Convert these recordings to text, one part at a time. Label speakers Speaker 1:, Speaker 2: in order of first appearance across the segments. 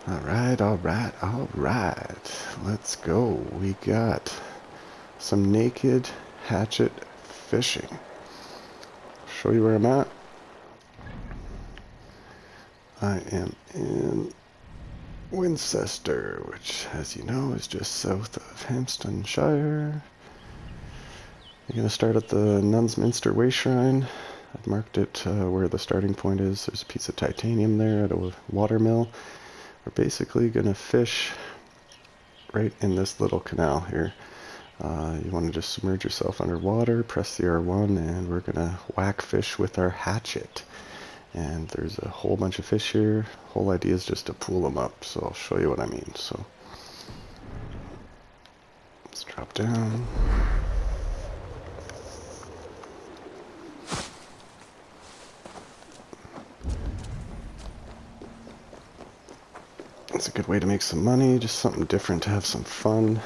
Speaker 1: Alright, alright, alright. Let's go. We got some naked hatchet fishing. Show you where I'm at. I am in Winchester, which, as you know, is just south of Hamptonshire. You're going to start at the Nuns Minster Way Shrine. I've marked it where the starting point is. There's a piece of titanium there at a watermill. We're basically going to fish right in this little canal here. You want to just submerge yourself underwater, press the R1, and we're going to whack fish with our hatchet. And there's a whole bunch of fish here. Whole idea is just to pull them up, so I'll show you what I mean. So let's drop down. It's a good way to make some money, just something different to have some fun.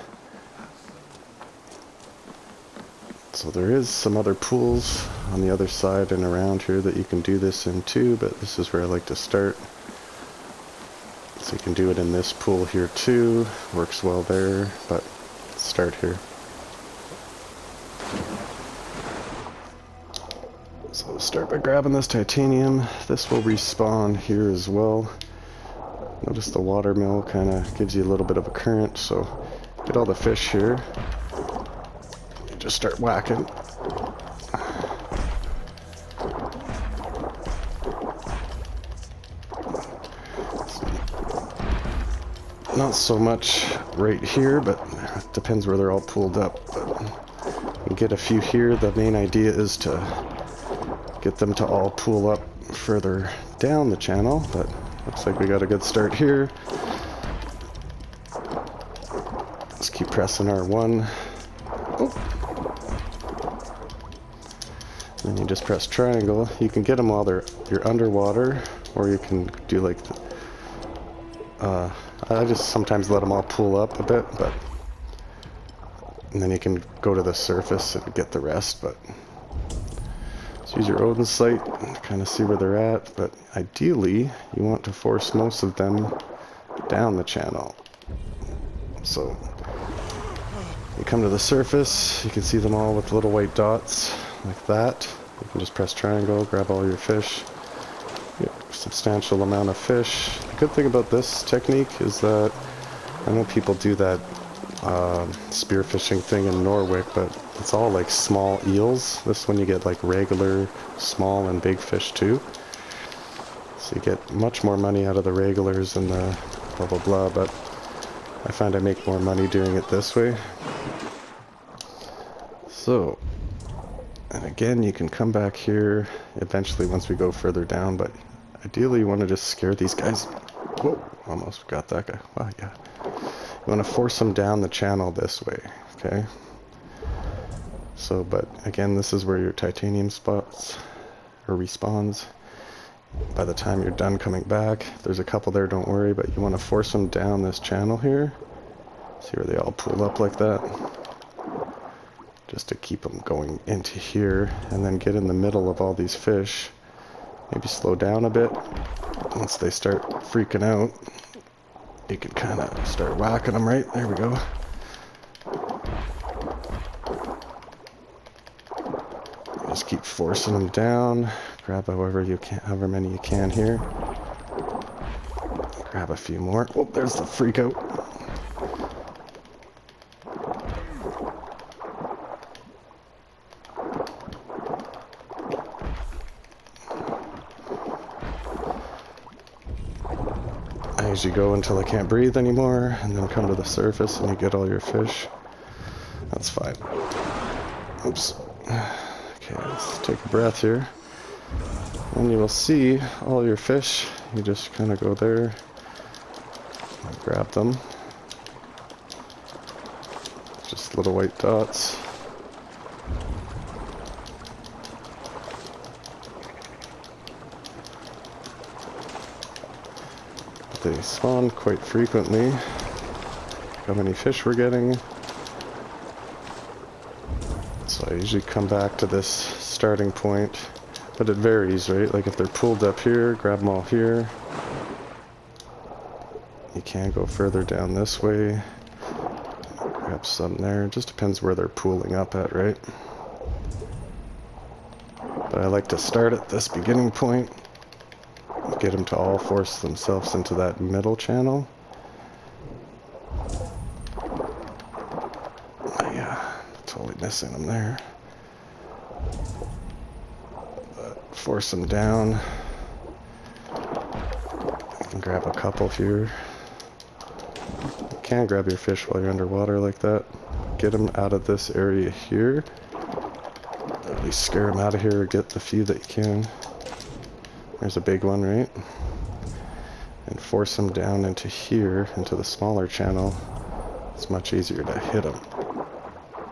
Speaker 1: So there is some other pools on the other side and around here that you can do this in too, but this is where I like to start. So you can do it in this pool here too, works well there, but let's start here. So start by grabbing this titanium. This will respawn here as well. Notice the watermill kind of gives you a little bit of a current, so get all the fish here. Just start whacking. Not so much right here, but it depends where they're all pulled up. But you get a few here. The main idea is to get them to all pull up further down the channel, but looks like we got a good start here. Let's keep pressing R1. Oh. Then you just press triangle. You can get them while you're underwater, or you can do like I just sometimes let them all pull up a bit, but and then you can go to the surface and get the rest. But just use your Odin sight to kind of see where they're at. But ideally, you want to force most of them down the channel. So you come to the surface, you can see them all with little white dots like that. You can just press triangle, grab all your fish. Get a substantial amount of fish. The good thing about this technique is that I know people do that spearfishing thing in Norway, but it's all like small eels. This one you get like regular, small, and big fish too. So you get much more money out of the regulars and the blah blah blah, but I find I make more money doing it this way. So, and again, you can come back here eventually once we go further down, but ideally you want to just scare these guys. Whoa, almost got that guy. Wow, yeah. You want to force them down the channel this way, okay? So, but again, this is where your titanium spots or respawns. By the time you're done coming back, there's a couple there, don't worry, but you want to force them down this channel here. See where they all pull up like that? Just to keep them going into here, and then get in the middle of all these fish. Maybe slow down a bit. Once they start freaking out, you can kind of start whacking them right. There we go. Just keep forcing them down. Grab however many you can here. Grab a few more. Oh, there's the freak out. I usually go until I can't breathe anymore, and then come to the surface and you get all your fish. That's fine. Oops. Okay, let's take a breath here. And you will see all your fish. You just kind of go there and grab them. Just little white dots. They spawn quite frequently. How many fish we're getting. So I usually come back to this starting point, but it varies, right? Like if they're pulled up here, grab them all here. you can go further down this way. Grab some there. It just depends where they're pooling up at, right? But I like to start at this beginning point. Get them to all force themselves into that middle channel. Oh, yeah, totally missing them there. But force them down. You can grab a couple here. You can grab your fish while you're underwater like that. Get them out of this area here. At least scare them out of here or get the few that you can. There's a big one, right? And force them down into here, into the smaller channel. It's much easier to hit them.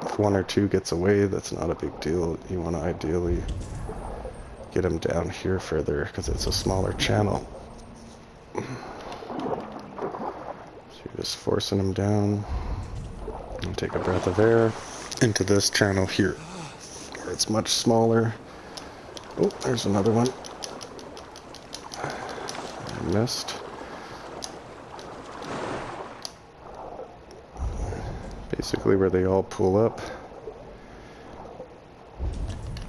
Speaker 1: If one or two gets away, that's not a big deal. You want to ideally get them down here further because it's a smaller channel. So you're just forcing them down. And take a breath of air into this channel here. It's much smaller. Oh, there's another one. I missed. Basically where they all pull up.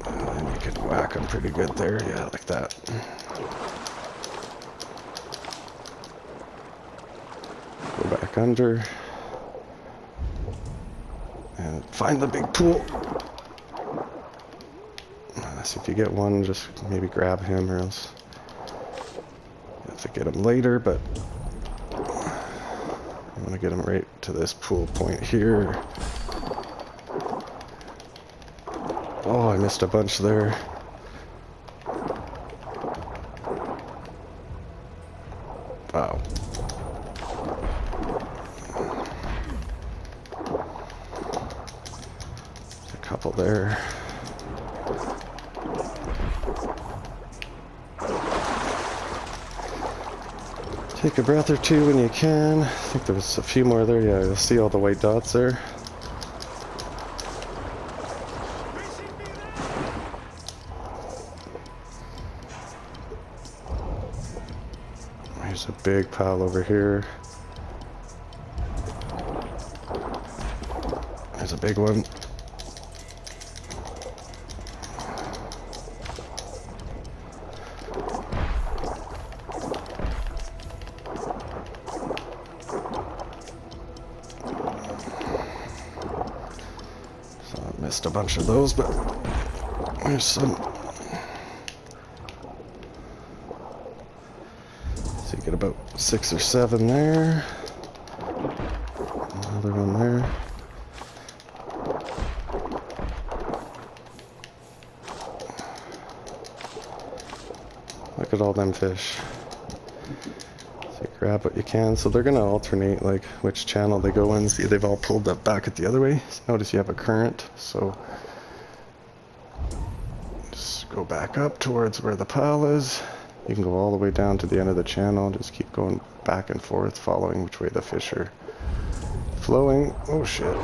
Speaker 1: And you can whack them pretty good there. Yeah, like that. Go back under. And find the big pool. So if you get one, just maybe grab him or else you have to get him later, but you want to get him right to this pool point here. Oh, I missed a bunch there. Wow. A couple there. Take a breath or two when you can. I think there was a few more there. Yeah, you'll see all the white dots there. There's a big pile over here. There's a big one. Missed a bunch of those, but there's some. So you get about 6 or 7 there. Another one there. Look at all them fish. So you grab what you can. So they're going to alternate like which channel they go in. See, they've all pulled up back at the other way. So notice you have a current. So just go back up towards where the pile is. You can go all the way down to the end of the channel. Just keep going back and forth, following which way the fish are flowing. Oh shit.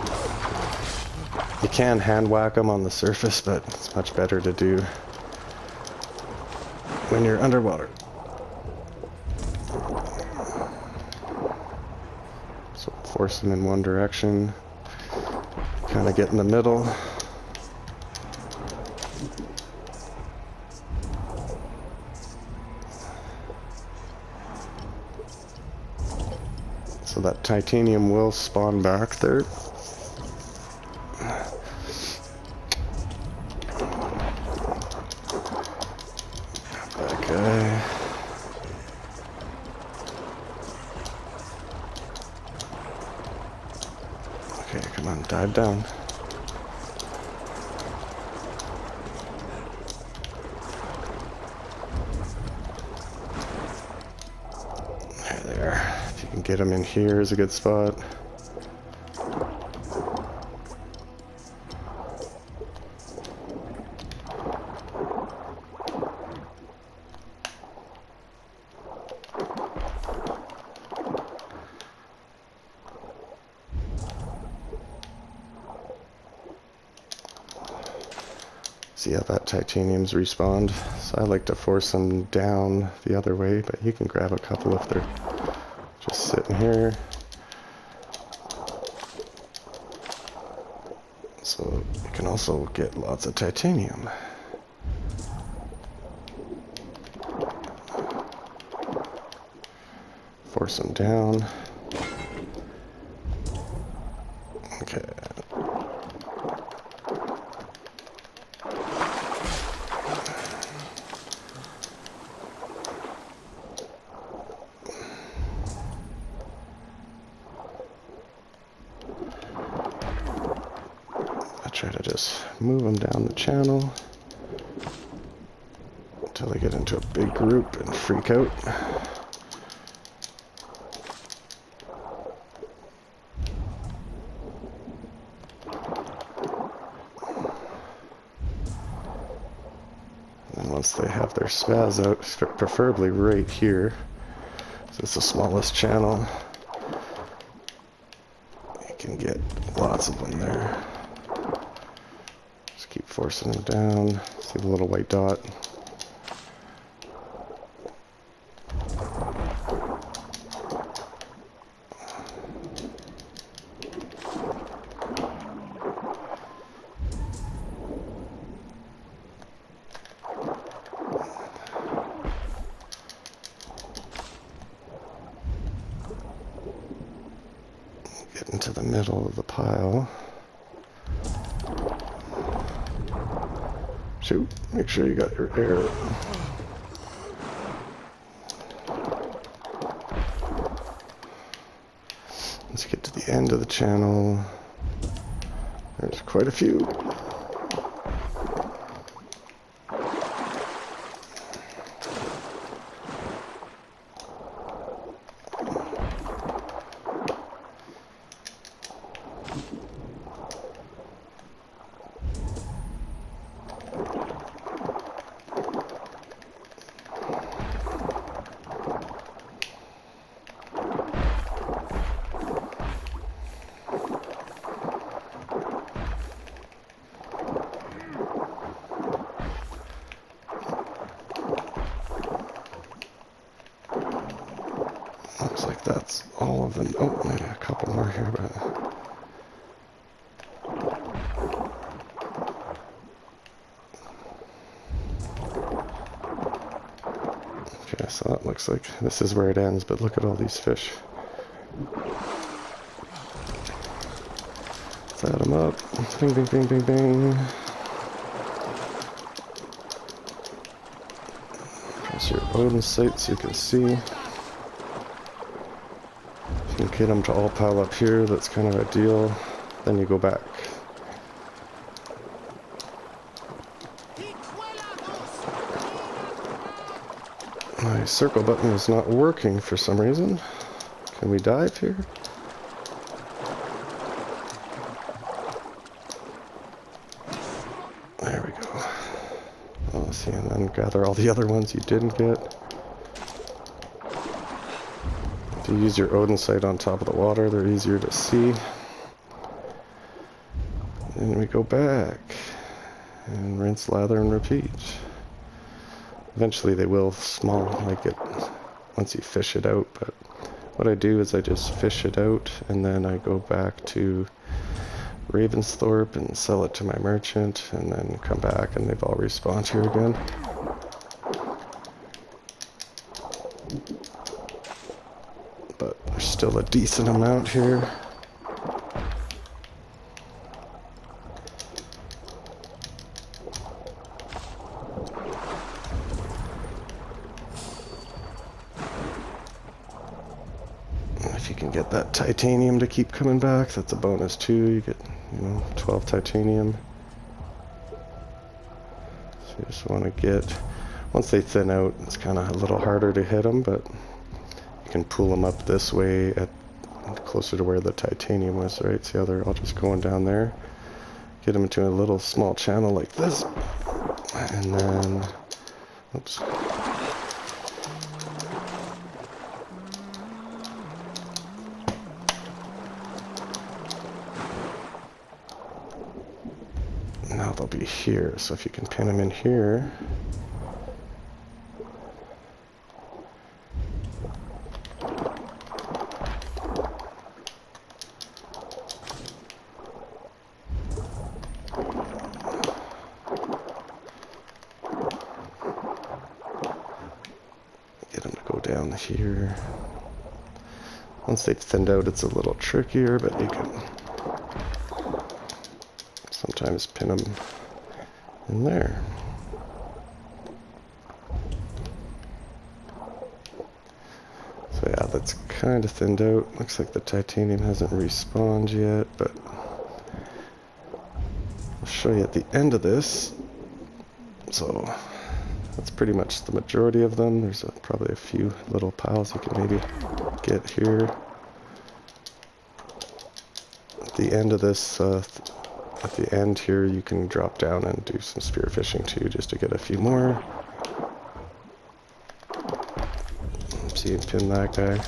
Speaker 1: You can hand whack them on the surface, but it's much better to do when you're underwater. So force them in one direction, kind of get in the middle. So that titanium will spawn back there. That guy. Okay, come on, dive down. There they are. If you can get them in here is a good spot. See how that titanium's respawned? So I like to force them down the other way, but you can grab a couple if they're just sitting here. So you can also get lots of titanium. Force them down. Okay. Try to just move them down the channel until they get into a big group and freak out. And once they have their spaz out, preferably right here, so it's the smallest channel, you can get lots of them there. Keep forcing them down. See the little white dot? Get into the middle of the pile. Shoot, make sure you got your air. Once you get to the end of the channel, there's quite a few. Looks like that's all of them. Oh, maybe a couple more here, but... Okay, so that looks like this is where it ends, but look at all these fish. Let's add them up. Bing, bing, bing, bing, bing. Press your Odin sight so you can see. If you can get them to all pile up here, that's kind of ideal. Then you go back. My circle button is not working for some reason. Can we dive here? There we go. Oh, see, and then gather all the other ones you didn't get. If you use your Odin sight on top of the water, they're easier to see. And we go back and rinse, lather, and repeat. Eventually they will small like it once you fish it out, but what I do is I just fish it out and then I go back to Ravensthorpe and sell it to my merchant and then come back and they've all respawned here again. But there's still a decent amount here. If you can get that titanium to keep coming back, that's a bonus too. You get, 12 titanium. So you just want to get, once they thin out, it's kind of a little harder to hit them, but you can pull them up this way at closer to where the titanium was, right? See how they're all just going down there? Get them into a little small channel like this, and then, oops. Now they'll be here, so if you can pin them in here. down here. Once they've thinned out, it's a little trickier, but you can sometimes pin them in there. So yeah, that's kind of thinned out. Looks like the titanium hasn't respawned yet, but I'll show you at the end of this. So that's pretty much the majority of them. There's probably a few little piles you can maybe get here. At the end of this, at the end here, you can drop down and do some spearfishing too, just to get a few more. See you pin that guy.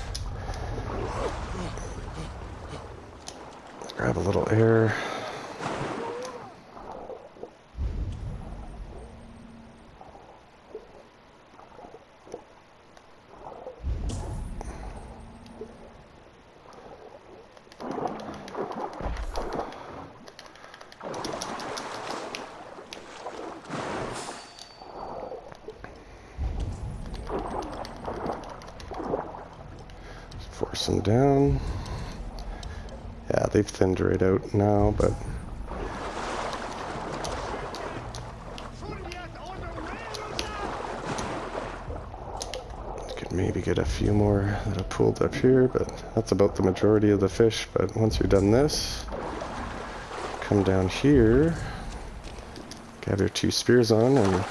Speaker 1: Grab a little air. Force them down. Yeah, they've thinned right out now, but you could maybe get a few more that are pulled up here, but that's about the majority of the fish. But once you're done this, come down here, grab your 2 spears on, and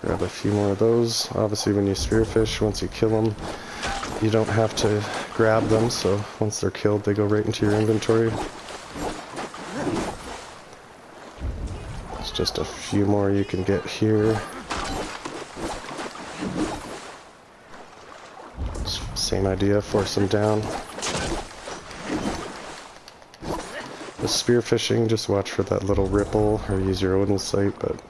Speaker 1: grab a few more of those. Obviously, when you spearfish, once you kill them, you don't have to grab them, so once they're killed, they go right into your inventory. There's just a few more you can get here. Same idea, force them down. With spearfishing, just watch for that little ripple, or use your Odin sight, but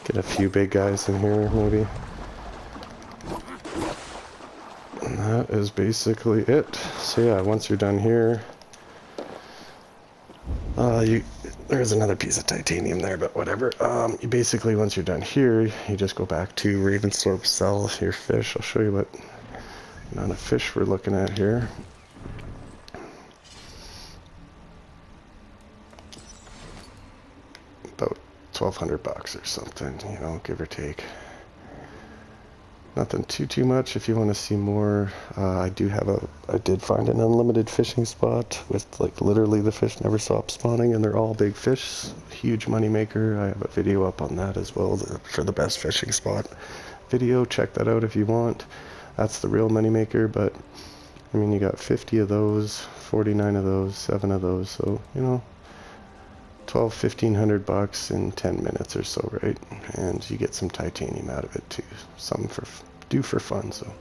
Speaker 1: get a few big guys in here, maybe. And that is basically it. So yeah, once you're done here, there's another piece of titanium there, but whatever. You basically, once you're done here, you just go back to Ravensthorpe, sell your fish. I'll show you what amount of fish we're looking at here. About 1,200 bucks or something, you know, give or take. Nothing too much. If you want to see more, I did find an unlimited fishing spot with like literally the fish never stop spawning, and they're all big fish. Huge money maker. I have a video up on that as well for the best fishing spot video. Check that out if you want. That's the real money maker. But I mean, you got 50 of those, 49 of those, 7 of those. So you know, 1,500 bucks in 10 minutes or so, right? And you get some titanium out of it too. Some for fun. So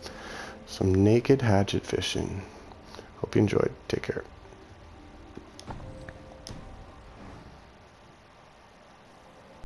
Speaker 1: some naked hatchet fishing. Hope you enjoyed. Take care.